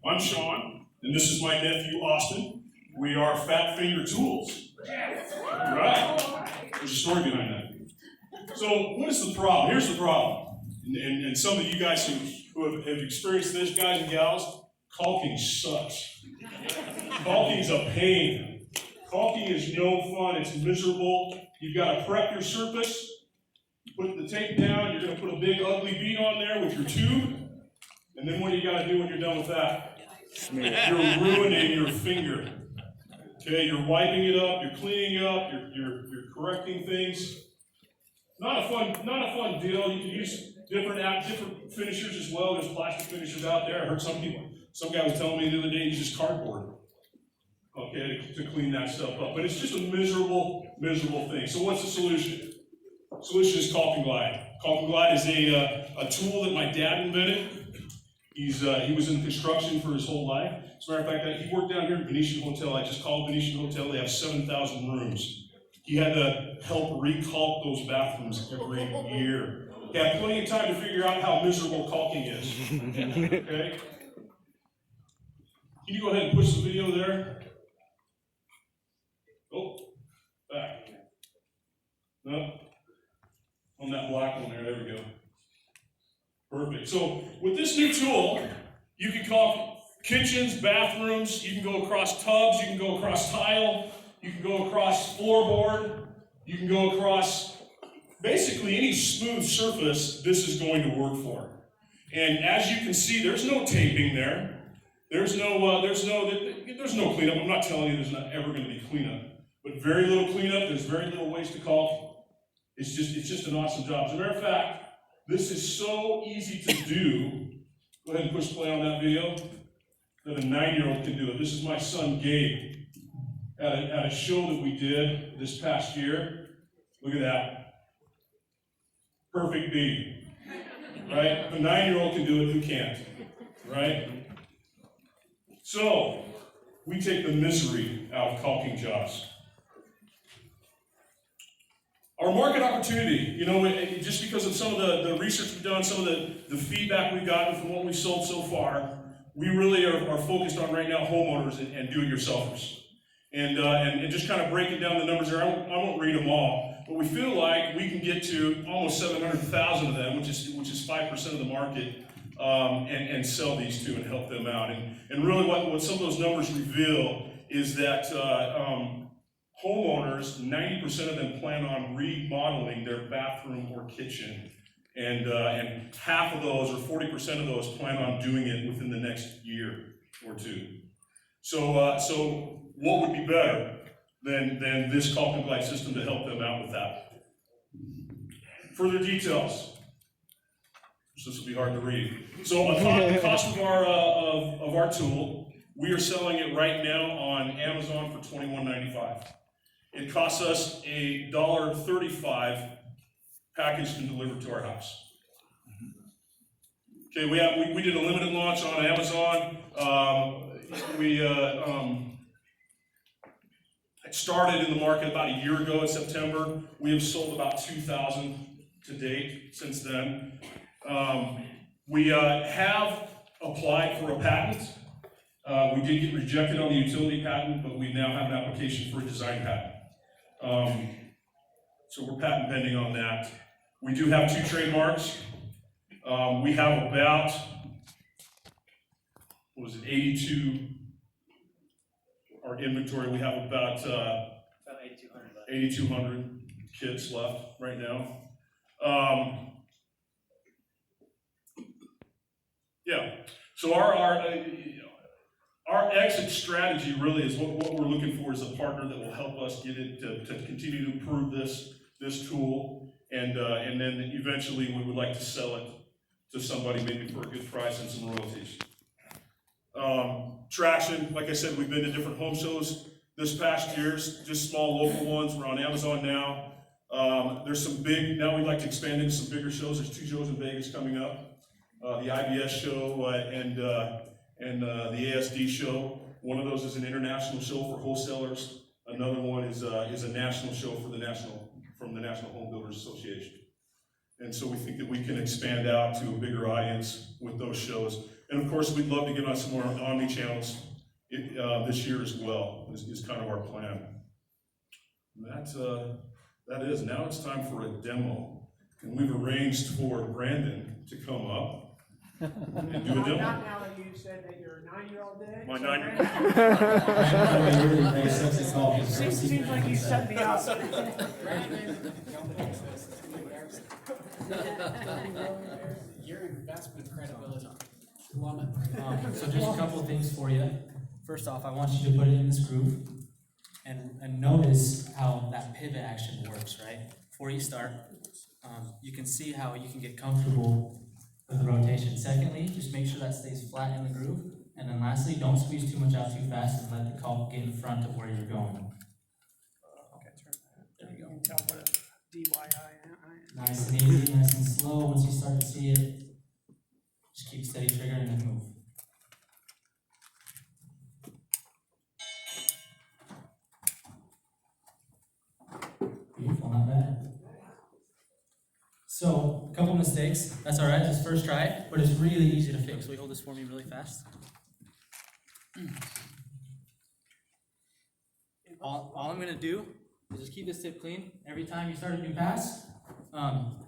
I'm Sean, and this is my nephew Austin. We are Fat Finger Tools. Right. There's a story behind that. So what is the problem? Here's the problem. And some of you guys who have experienced this, guys and gals, caulking sucks. Caulking's a pain. Caulking is no fun. It's miserable. You've got to prep your surface. Put the tape down. You're going to put a big ugly bead on there with your tube. And then what do you got to do when you're done with that? You're ruining your finger. Okay, you're wiping it up, you're cleaning it up, you're correcting things. Not a fun deal. You can use different finishers as well. There's plastic finishers out there. I heard some guy was telling me the other day he uses cardboard. Okay, to clean that stuff up. But it's just a miserable thing. So what's the solution? The solution is Caulk and Glide. Caulk and Glide is a tool that my dad invented. He was in construction for his whole life. As a matter of fact, he worked down here at Venetian Hotel. I just called Venetian Hotel. They have 7,000 rooms. He had to help recalk those bathrooms every year. He had plenty of time to figure out how miserable caulking is. Okay? Can you go ahead and push the video there? Oh, back. No. On that black one there we go. Perfect. So with this new tool, you can caulk kitchens, bathrooms, you can go across tubs, you can go across tile, you can go across floorboard, you can go across basically any smooth surface this is going to work for. And as you can see, there's no taping there. There's no cleanup. I'm not telling you there's not ever going to be cleanup, but very little cleanup. There's very little waste to caulk. It's just an awesome job. As a matter of fact, this is so easy to do. Go ahead and push play on that video. That a 9-year-old can do it. This is my son Gabe at a show that we did this past year. Look at that. Perfect bead. Right? If a 9-year-old can do it, who can't? Right? So, we take the misery out of caulking jobs. Our market opportunity, just because of some of the research we've done, some of the feedback we've gotten from what we've sold so far, we really are focused on right now homeowners and do-it-yourselfers. And just kind of breaking down the numbers there, I won't read them all, but we feel like we can get to almost 700,000 of them, which is 5% of the market, and sell these to and help them out. And really what some of those numbers reveal is that homeowners, 90% of them plan on remodeling their bathroom or kitchen. And half of those, or 40% of those, plan on doing it within the next year or two. So what would be better than this Caulk and Glide system to help them out with that? Further details. This will be hard to read. So the cost of our tool, we are selling it right now on Amazon for $21.95. It costs us $1.35 packaged and delivered to our house. Okay, we did a limited launch on Amazon. It started in the market about a year ago in September. We have sold about 2,000 to date since then. We have applied for a patent. We did get rejected on the utility patent, but we now have an application for a design patent. So we're patent pending on that. We do have 2 trademarks. We have about, 82, our inventory, we have about 8,200 kits left right now. So our exit strategy really is what we're looking for is a partner that will help us get it to continue to improve this tool, and then eventually we would like to sell it to somebody maybe for a good price and some royalties. Traction, like I said, we've been to different home shows this past year, just small local ones. We're on Amazon now. There's some big, now we'd like to expand into some bigger shows. There's 2 shows in Vegas coming up. The IBS show and the ASD show. One of those is an international show for wholesalers. Another one is a national show from the National Home Builders Association. And so we think that we can expand out to a bigger audience with those shows. And of course, we'd love to get on some more omni-channels this year as well, is kind of our plan. That is, now it's time for a demo. And we've arranged for Brandon to come up and do a demo. Not now that you said that your 9-year-old did it. My 9-year-old. Seems like you set me up. Your investment credibility. So just a couple of things for you. First off, I want you to put it in this groove and notice how that pivot action works, right? Before you start, you can see how you can get comfortable with the rotation. Secondly, just make sure that stays flat in the groove. And then lastly, don't squeeze too much out too fast and let the caulk get in front of where you're going. There you go. You can tell what a DYI. Nice and easy, nice and slow. Once you start to see it, just keep steady trigger and then move. Beautiful, not bad. So, a couple mistakes. That's alright, just first try, but it's really easy to fix. Will you hold this for me really fast? All I'm gonna do is just keep this tip clean. Every time you start a new pass,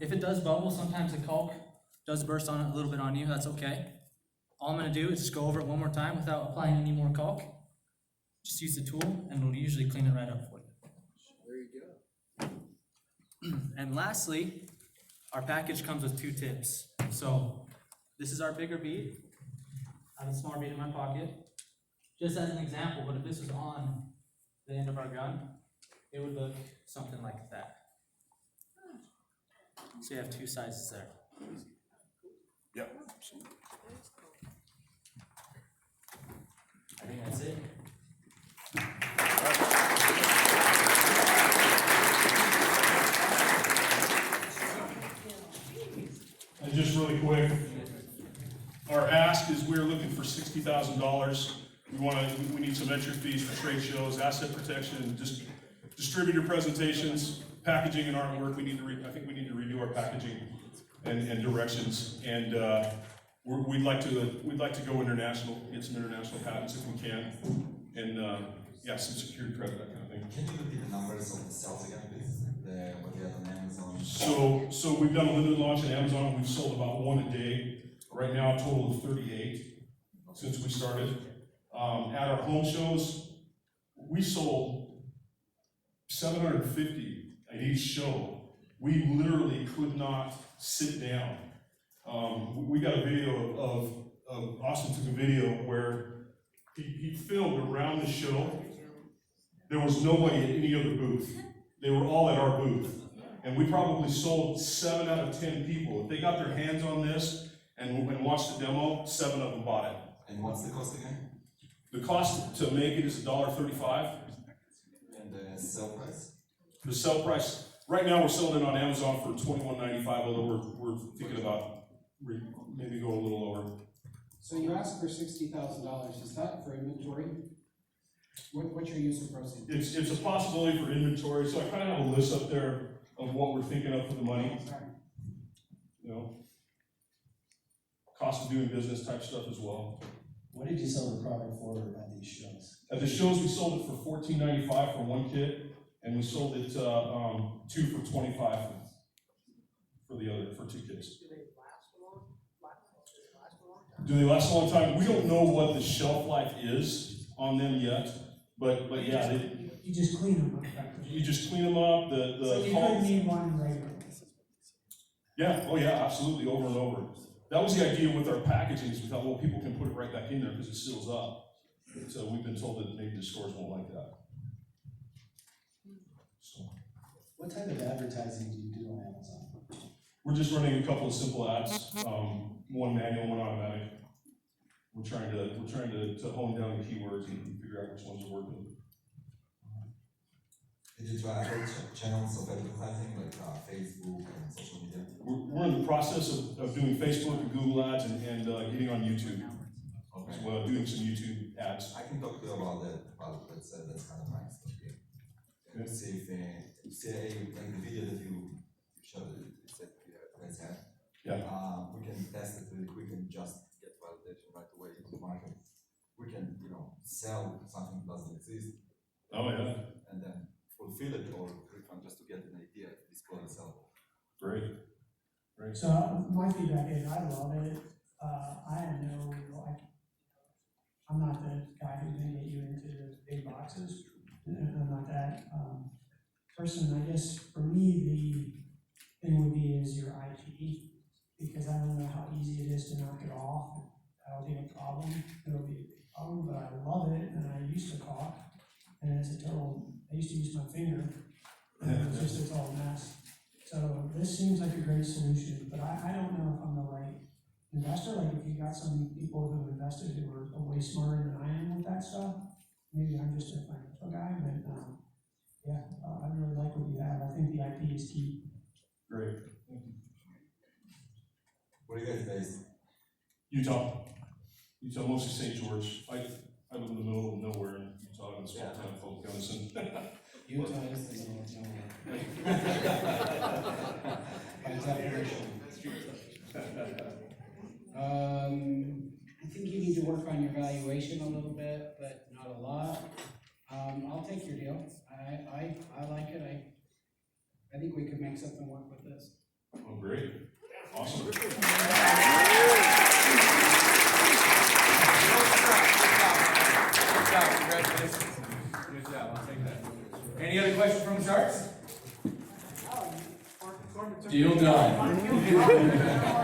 if it does bubble, sometimes the caulk does burst on it a little bit on you, that's okay. All I'm gonna do is just go over it one more time without applying any more caulk. Just use the tool and it'll usually clean it right up for you. There you go. And lastly, our package comes with 2 tips. So this is our bigger bead. I have a smaller bead in my pocket. Just as an example, but if this was on the end of our gun, it would look something like that. So you have 2 sizes there. Yep. I think that's it. And just really quick, our ask is we're looking for $60,000. We need some entry fees for trade shows, asset protection, just distributor presentations, packaging and artwork. I think we need to redo our packaging and directions. And we'd like to go international, get some international patents if we can, and yeah, some security credit, that kind of thing. Can you repeat the numbers of the sales again, please? What you have on Amazon? So we've done a limited launch on Amazon. We've sold about 1 a day. Right now, a total of 38 since we started. At our home shows, we sold 750 at each show. We literally could not sit down. We got a video of Austin took a video where he filmed around the show. There was nobody at any other booth. They were all at our booth. And we probably sold 7 out of 10 people. If they got their hands on this and watched the demo, 7 of them bought it. And what's the cost again? The cost to make it is $1.35. And the sale price? The sell price, right now we're selling it on Amazon for $21.95, although we're thinking about maybe go a little lower. So you asked for $60,000, is that for inventory? What's your use of proceeds? It's a possibility for inventory, so I kind of have a list up there of what we're thinking of for the money, you know. Cost of doing business type stuff as well. What did you sell the product for at these shows? At the shows, we sold it for $14.95 for 1 kit, and we sold it 2 for $25 for the other, for 2 kits. Do they last a long time? Do they last a long time? We don't know what the shelf life is on them yet, but yeah, You just clean them up. you just clean them up, So you hull- could need one regular. Yeah, oh yeah, absolutely, over and over. That was the idea with our packaging, is we thought, well, people can put it right back in there because it seals up. So we've been told that maybe the stores won't like that. So, What type of advertising do you do on Amazon? we're just running a couple of simple ads, one manual, one automatic. We're trying to hone down the keywords and figure out which ones are working. Did you try other channels of advertising, like Facebook and social media? We're in the process of doing Facebook and Google ads and getting on YouTube Okay. as well, doing some YouTube ads. I can talk to you about that, but that's kind of nice. Okay. Good. See if like the video that you showed, it's at Let's Have. Yeah. We can test it really quick and just get validated transportation right away into the market. We can, you know, sell something that doesn't exist Oh, yeah, and then fulfill it or refund just to get an idea if this product is sellable. great. So my feedback is, I love it. I have no, like, I'm not the guy who's gonna get you into the big boxes. I'm not that, person. I guess for me, the thing would be is your IP, because I don't know how easy it is to knock it off. That'll be a problem. It'll be a big problem, but I love it, and I used to caulk, and it's a total, I used to use my finger, and it was just a total mess. So this seems like a great solution, but I don't know if I'm the right investor. Like, if you got some people who invested who are way smarter than I am with that stuff, maybe I'm just a financial guy, but, yeah, I really like what you have. I think the IP is key. Great. Where are you guys based? Utah, mostly St. George. I live in the middle of nowhere in Utah, in a small town called Gunnison. Utah is the middle of nowhere. By definition. I think you need to work on your valuation a little bit, but not a lot. I'll take your deal. I like it. I think we could make something work with this. Oh, great. Awesome. Good job, congratulations. Good job, I'll take that. Any other questions from the Sharks? Deal done.